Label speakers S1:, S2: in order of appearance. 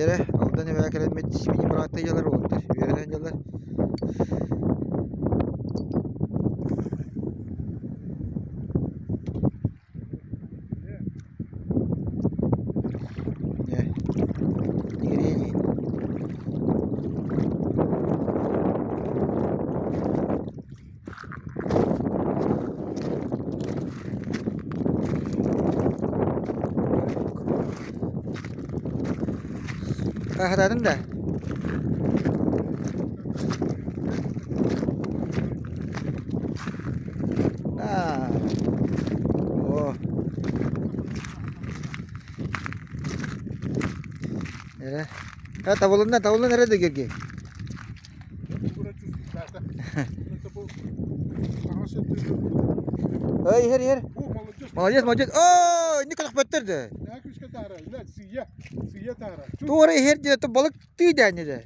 S1: Yere aldan eve kalamet mini bıraktıcılar oldu. Öğrenciler. Ne? Nereye? Kahradan da. Ha. Oh. Nere? Ha tavulun nerede gölge? Ay her. Молодец. Ой, ne kadar batırdı. Tu oraya her diye balık tüy de.